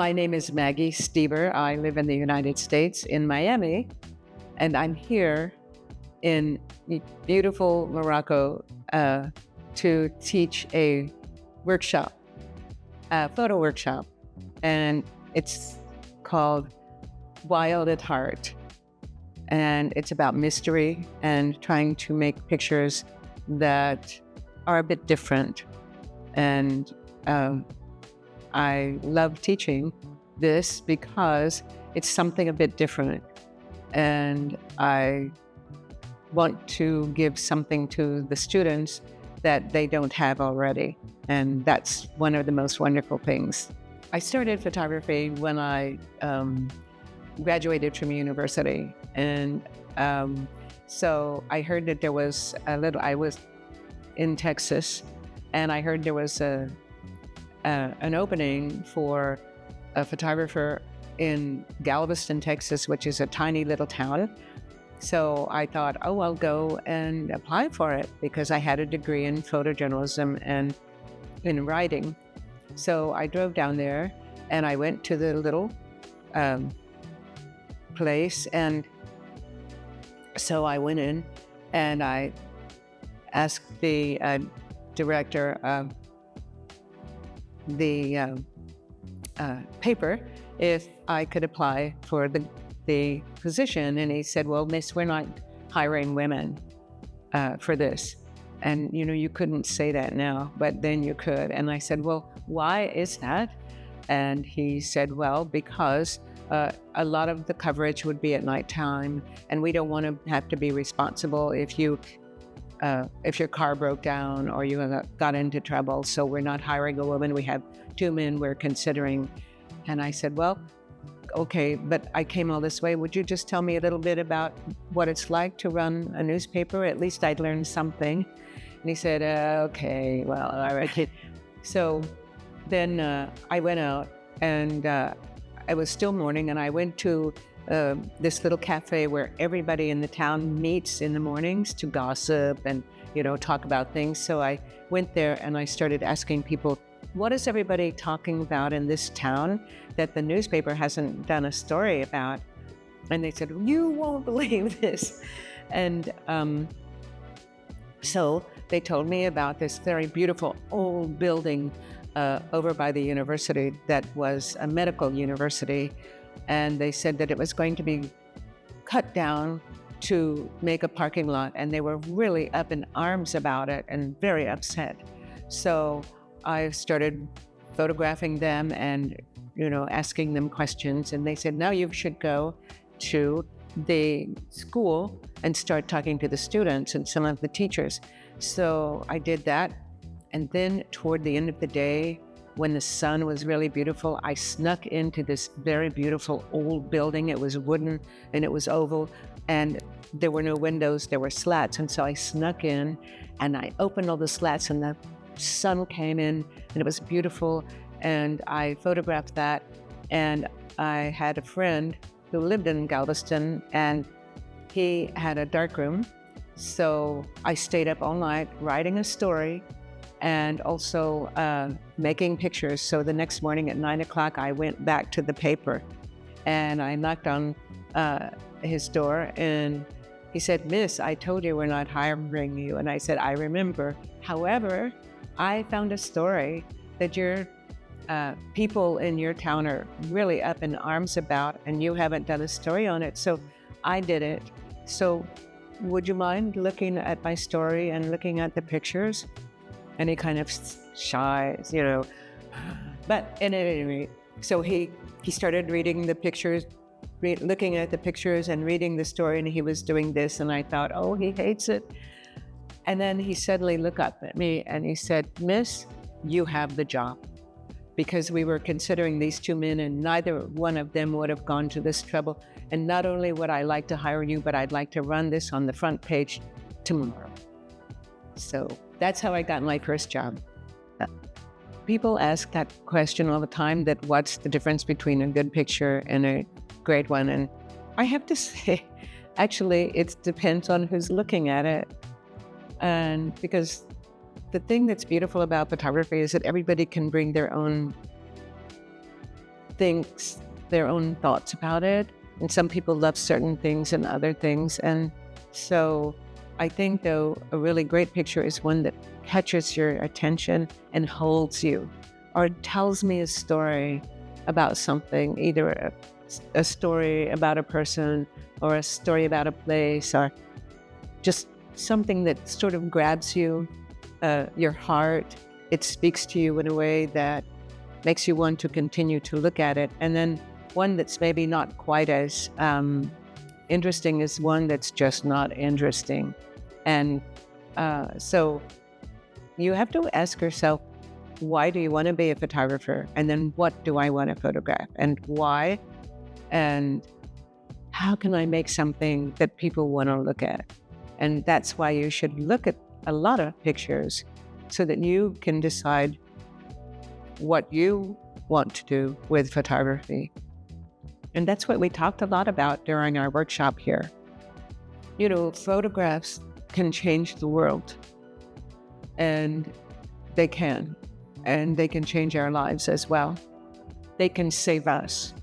My name is Maggie Steber. I live in the United States in Miami, and I'm here in beautiful Morocco to teach a workshop, a photo workshop, and it's called Wild at Heart. And it's about mystery and trying to make pictures that are a bit different. And I love teaching this because it's something a bit different. And I want to give something to the students that they don't have already. And that's one of the most wonderful things. I started photography when I graduated from university. And so I heard that there was I was in Texas, and I heard there was an opening for a photographer in Galveston, Texas, which is a tiny little town. So I thought, oh, I'll go and apply for it because I had a degree in photojournalism and in writing. So I drove down there and I went to the little place. And so I went in and I asked the director of the paper if I could apply for the position. And he said, well, miss, we're not hiring women for this. And, you know, you couldn't say that now, but then you could. And I said, well, why is that? And he said, well, because a lot of the coverage would be at nighttime, and we don't want to have to be responsible if your car broke down or you got into trouble. So we're not hiring a woman. We have 2 men we're considering. And I said, well, okay, but I came all this way. Would you just tell me a little bit about what it's like to run a newspaper? At least I'd learn something. And he said, okay, well, all right. So then I went out, and it was still morning, and I went to this little cafe where everybody in the town meets in the mornings to gossip and, you know, talk about things. So I went there and I started asking people, what is everybody talking about in this town that the newspaper hasn't done a story about? And they said, you won't believe this. And so they told me about this very beautiful old building over by the university that was a medical university. And they said that it was going to be cut down to make a parking lot. And they were really up in arms about it and very upset. So I started photographing them and, you know, asking them questions. And they said, now you should go to the school and start talking to the students and some of the teachers. So I did that. And then toward the end of the day, when the sun was really beautiful, I snuck into this very beautiful old building. It was wooden and it was oval, and there were no windows, there were slats. And so I snuck in and I opened all the slats, and the sun came in and it was beautiful. And I photographed that. And I had a friend who lived in Galveston, and he had a darkroom. So I stayed up all night writing a story and also making pictures. So the next morning at 9 o'clock, I went back to the paper and I knocked on his door, and he said, miss, I told you we're not hiring you. And I said, I remember. However, I found a story that your people in your town are really up in arms about, and you haven't done a story on it. So I did it. So would you mind looking at my story and looking at the pictures? And he kind of shies, you know. But at any rate, so he started reading the pictures, looking at the pictures and reading the story, and he was doing this, and I thought, oh, he hates it. And then he suddenly looked up at me and he said, miss, you have the job. Because we were considering these 2 men, and neither one of them would have gone to this trouble. And not only would I like to hire you, but I'd like to run this on the front page tomorrow. So that's how I got my first job. People ask that question all the time, that what's the difference between a good picture and a great one? And I have to say, actually, it depends on who's looking at it. And because the thing that's beautiful about photography is that everybody can bring their own thinks their own thoughts about it. And some people love certain things and other things. And so I think, though, a really great picture is one that catches your attention and holds you, or tells me a story about something, either a story about a person or a story about a place, or just something that sort of grabs you, your heart. It speaks to you in a way that makes you want to continue to look at it. And then one that's maybe not quite as interesting is one that's just not interesting. And so you have to ask yourself, why do you want to be a photographer? And then what do I want to photograph? And why? And how can I make something that people want to look at? And that's why you should look at a lot of pictures so that you can decide what you want to do with photography. And that's what we talked a lot about during our workshop here. You know, photographs can change the world, and they can. And they can change our lives as well. They can save us,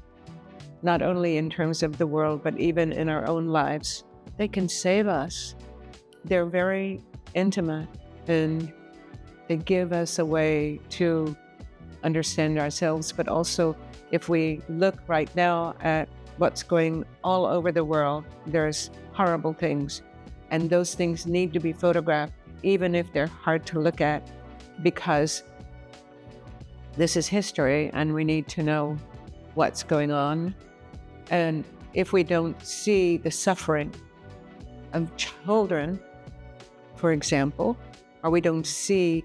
not only in terms of the world, but even in our own lives. They can save us. They're very intimate, and they give us a way to understand ourselves. But also, if we look right now at what's going all over the world, there's horrible things. And those things need to be photographed, even if they're hard to look at, because this is history and we need to know what's going on. And if we don't see the suffering of children, for example, or we don't see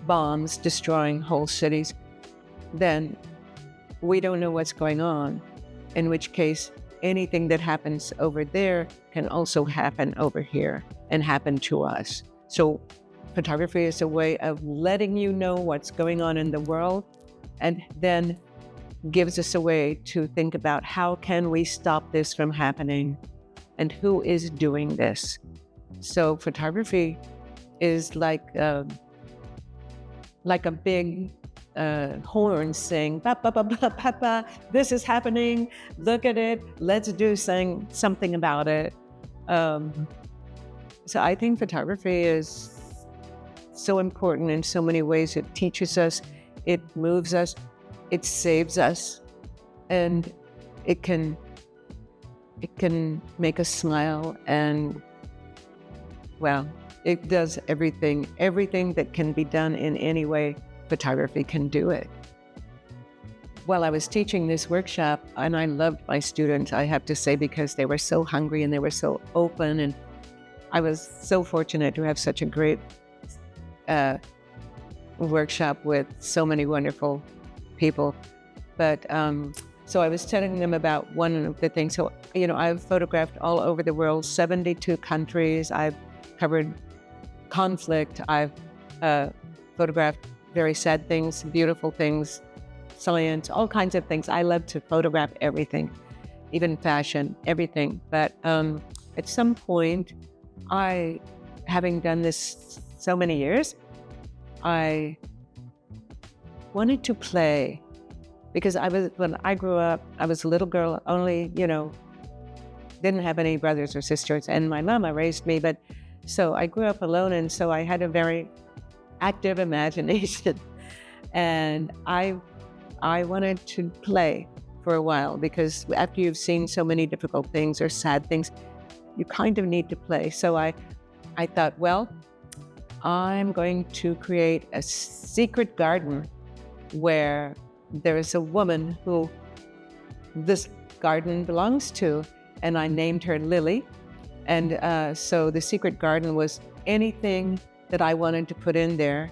bombs destroying whole cities, then we don't know what's going on, in which case anything that happens over there can also happen over here and happen to us. So photography is a way of letting you know what's going on in the world, and then gives us a way to think about how can we stop this from happening and who is doing this. So photography is like a big horn saying, ba, ba, ba, ba, ba, ba, this is happening, look at it, let's do something about it. So I think photography is so important in so many ways. It teaches us, it moves us, it saves us, and it can make us smile. And well, it does everything that can be done in any way. Photography can do it. While I was teaching this workshop, and I loved my students, I have to say, because they were so hungry and they were so open, and I was so fortunate to have such a great workshop with so many wonderful people. But so I was telling them about one of the things. So, you know, I've photographed all over the world, 72 countries. I've covered conflict. I've photographed very sad things, beautiful things, science, all kinds of things. I love to photograph everything, even fashion, everything. But at some point, having done this so many years, I wanted to play, because when I grew up, I was a little girl, only, didn't have any brothers or sisters, and my mama raised me, but so I grew up alone, and so I had a very active imagination, and I wanted to play for a while, because after you've seen so many difficult things or sad things, you kind of need to play. So I thought, well, I'm going to create a secret garden where there is a woman who this garden belongs to, and I named her Lily. And so the secret garden was anything that I wanted to put in there.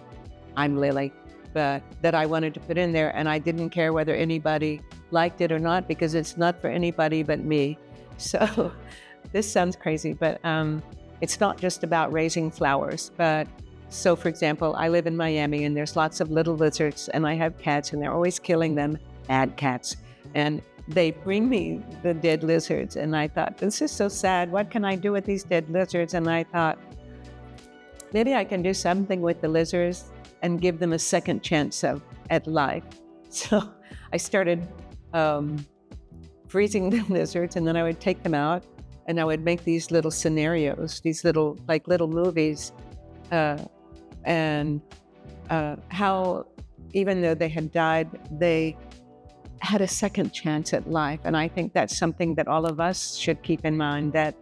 I'm Lily, but that I wanted to put in there, and I didn't care whether anybody liked it or not, because it's not for anybody but me. So this sounds crazy, but it's not just about raising flowers. But so, for example, I live in Miami, and there's lots of little lizards, and I have cats, and they're always killing them, bad cats. And they bring me the dead lizards, and I thought, this is so sad. What can I do with these dead lizards? And I thought, maybe I can do something with the lizards and give them a second chance at life. So I started um, freezing the lizards, and then I would take them out, and I would make these little scenarios, these little like little movies, uh, and how even though they had died, they had a second chance at life. And I think that's something that all of us should keep in mind, that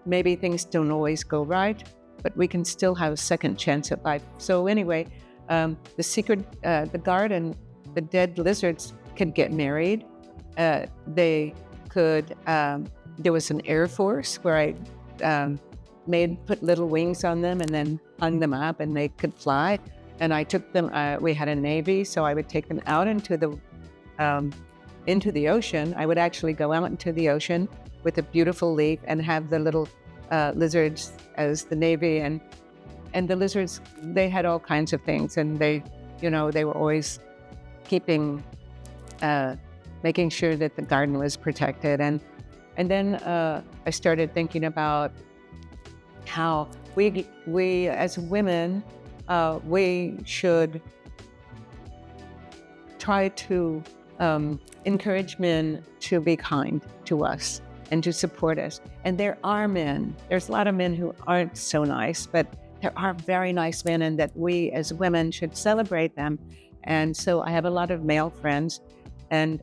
maybe things don't always go right, but we can still have a second chance at life. So anyway, the garden, the dead lizards could get married. They could, there was an Air Force where I put little wings on them and then hung them up and they could fly. And I took them, we had a Navy, so I would take them out into the ocean. I would actually go out into the ocean with a beautiful leaf and have the little lizards as the Navy. And the lizards, they had all kinds of things. And they were always making sure that the garden was protected. And then I started thinking about how we as women, we should try to encourage men to be kind to us and to support us. And there's a lot of men who aren't so nice, but there are very nice men, and that we as women should celebrate them. And so I have a lot of male friends, and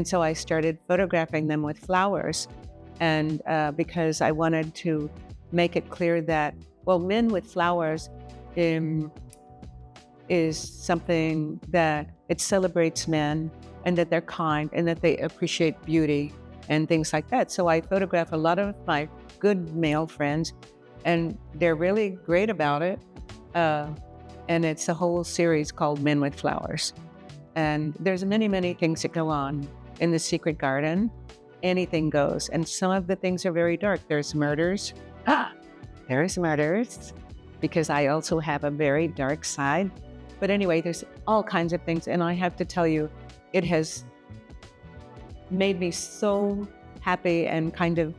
so I started photographing them with flowers, and because I wanted to make it clear that, well, men with flowers is something that it celebrates men, and that they're kind, and that they appreciate beauty and things like that. So I photograph a lot of my good male friends, and they're really great about it. And it's a whole series called Men with Flowers. And there's many, many things that go on in the secret garden. Anything goes. And some of the things are very dark. There's murders. There's murders, because I also have a very dark side. But anyway, there's all kinds of things. And I have to tell you, it has made me so happy and kind of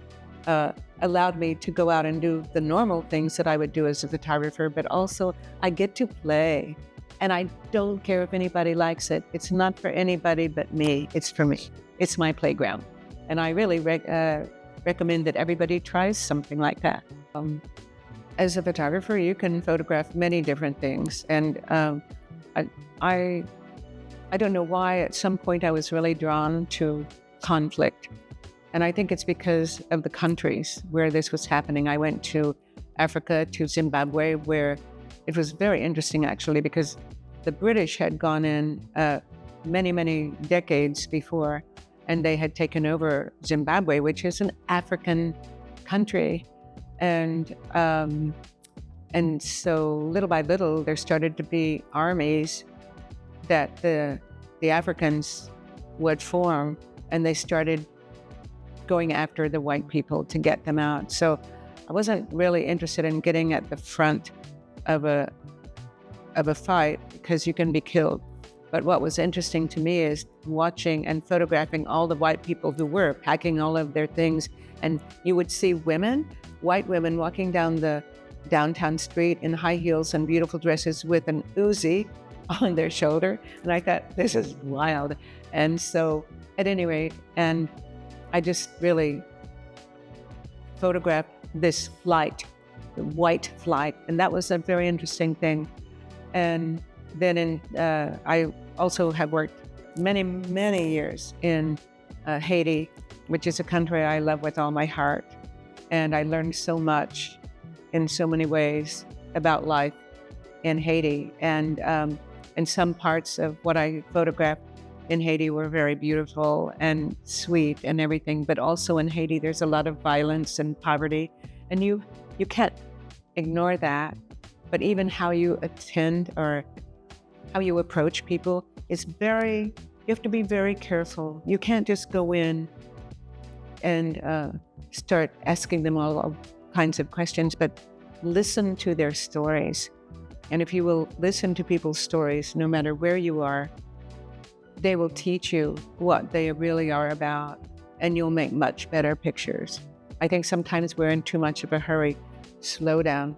allowed me to go out and do the normal things that I would do as a photographer, but also I get to play. And I don't care if anybody likes it. It's not for anybody but me. It's for me. It's my playground. And I really recommend that everybody tries something like that. As a photographer, you can photograph many different things. And I don't know why at some point I was really drawn to conflict. And I think it's because of the countries where this was happening. I went to Africa, to Zimbabwe, where it was very interesting actually, because the British had gone in many, many decades before, and they had taken over Zimbabwe, which is an African country. And so little by little, there started to be armies that the Africans would form, and they started going after the white people to get them out. So I wasn't really interested in getting at the front of a fight, because you can be killed. But what was interesting to me is watching and photographing all the white people who were packing all of their things. And you would see white women walking down the downtown street in high heels and beautiful dresses with an Uzi on their shoulder. And I thought, this is wild. And so at any rate, and I just really photographed this flight, the white flight. And that was a very interesting thing. And then I also have worked many, many years in Haiti, which is a country I love with all my heart. And I learned so much in so many ways about life in Haiti. And some parts of what I photographed in Haiti were very beautiful and sweet and everything. But also in Haiti, there's a lot of violence and poverty. And you can't ignore that. But even how you attend or how you approach people is you have to be very careful. You can't just go in and start asking them all kinds of questions, but listen to their stories. And if you will listen to people's stories, no matter where you are, they will teach you what they really are about, and you'll make much better pictures. I think sometimes we're in too much of a hurry. Slow down,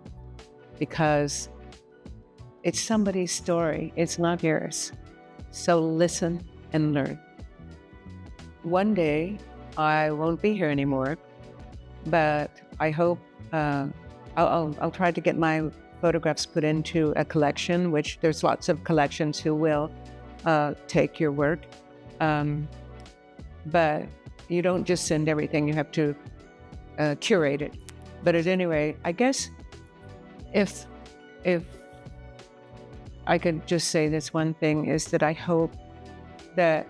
because it's somebody's story. It's not yours. So listen and learn. one day I won't be here anymore, but I hope I'll try to get my photographs put into a collection, which there's lots of collections who will take your work. Um, but you don't just send everything, you have to curate it. But at any rate, I guess if if I could just say this one thing is that I hope that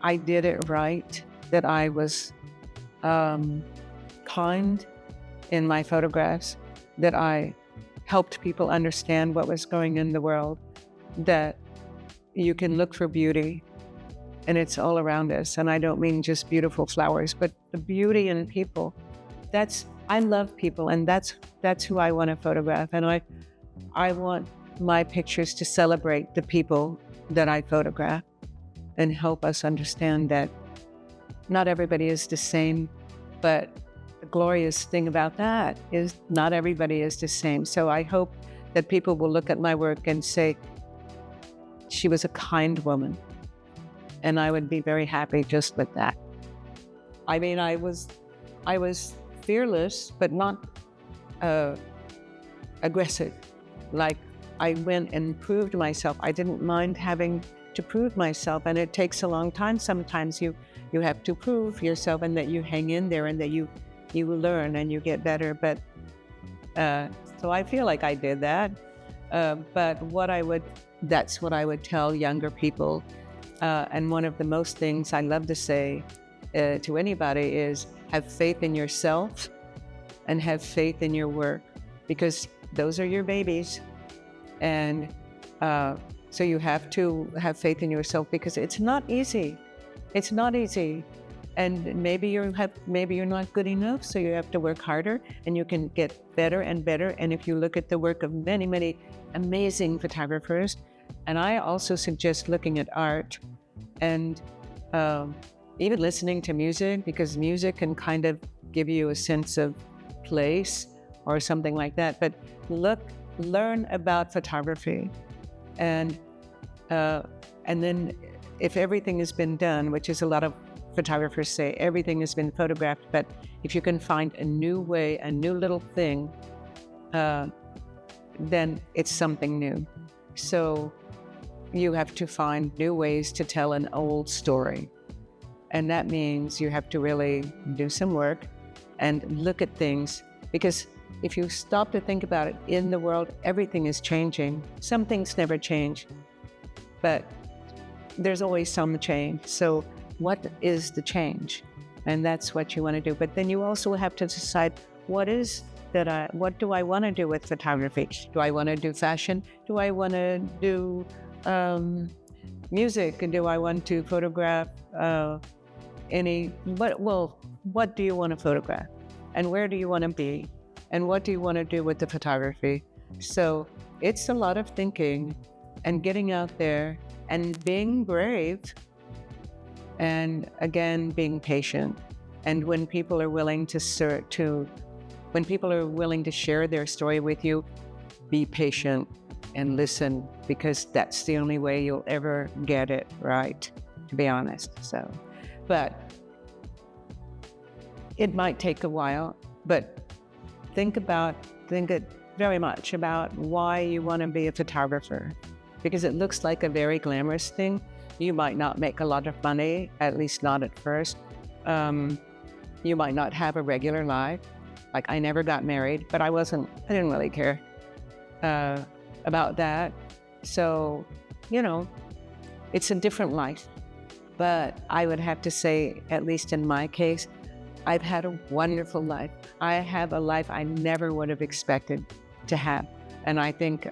I did it right, that I was kind in my photographs, that I helped people understand what was going in the world, that you can look for beauty and it's all around us. And I don't mean just beautiful flowers, but the beauty in people. I love people, and that's who I want to photograph. And I want my pictures to celebrate the people that I photograph and help us understand that not everybody is the same, but the glorious thing about that is not everybody is the same. So I hope that people will look at my work and say, she was a kind woman. And I would be very happy just with that. I mean, I was fearless, but not aggressive. Like, I went and proved myself. I didn't mind having to prove myself, and it takes a long time. Sometimes you have to prove yourself, and that you hang in there, and that you learn and you get better. But so I feel like I did that. But that's what I would tell younger people. And one of the most things I love to say to anybody is have faith in yourself and have faith in your work, because those are your babies. And so you have to have faith in yourself, because it's not easy. It's not easy. And maybe you're not good enough, so you have to work harder, and you can get better and better. And if you look at the work of many, many amazing photographers, and I also suggest looking at art and even listening to music, because music can kind of give you a sense of place or something like that. But learn about photography, and then if everything has been done, which is a lot of photographers say everything has been photographed, but if you can find a new way, a new little thing, then it's something new. So you have to find new ways to tell an old story. And that means you have to really do some work and look at things, because if you stop to think about it, in the world, everything is changing. Some things never change, but there's always some change. So what is the change? And that's what you want to do. But then you also have to decide, what do I want to do with photography? Do I want to do fashion? Do I want to do music? And do I want to photograph what do you want to photograph? And where do you want to be? And what do you want to do with the photography? So it's a lot of thinking and getting out there and being brave, and again, being patient. And when people are willing to share their story with you, be patient and listen, because that's the only way you'll ever get it right, to be honest. So, but it might take a while, but think very much about why you want to be a photographer, because it looks like a very glamorous thing. You might not make a lot of money, at least not at first. You might not have a regular life. Like, I never got married, but I didn't really care about that. So, it's a different life. But I would have to say, at least in my case, I've had a wonderful life. I have a life I never would have expected to have. And I think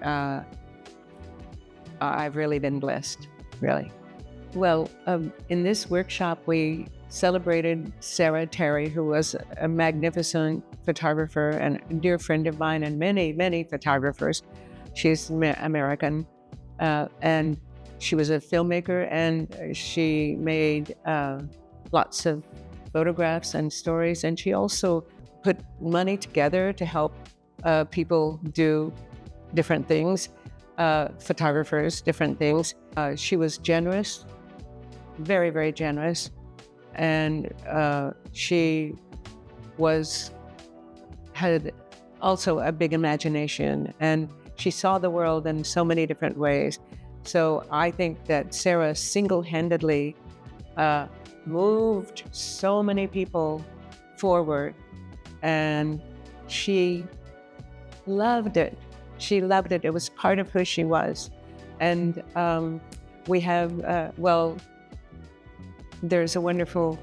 I've really been blessed, really. Well, in this workshop, we celebrated Sarah Terry, who was a magnificent photographer and a dear friend of mine, and many, many photographers. She's American, and she was a filmmaker, and she made lots of photographs and stories. And she also put money together to help people do different things, photographers, different things. She was generous, very, very generous. and she was had also a big imagination, and she saw the world in so many different ways. So I think that Sarah single-handedly uh, moved so many people forward, and she loved it. She loved it. It was part of who she was. And we have, there's a wonderful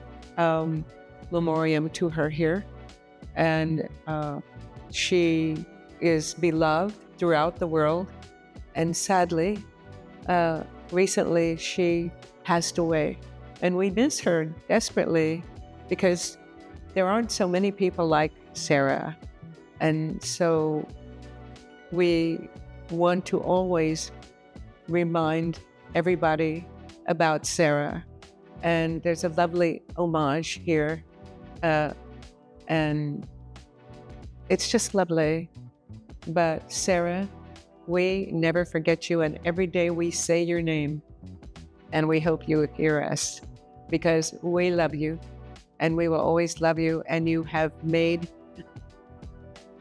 memoriam to her here. And she is beloved throughout the world. And sadly, recently she passed away. And we miss her desperately because there aren't so many people like Sarah. And so we want to always remind everybody about Sarah. And there's a lovely homage here. And it's just lovely. But Sarah, we never forget you. And every day we say your name. And we hope you hear us because we love you. And we will always love you. And you have made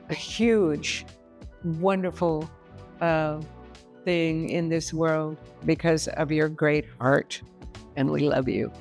a huge, wonderful thing in this world because of your great heart. And we love you.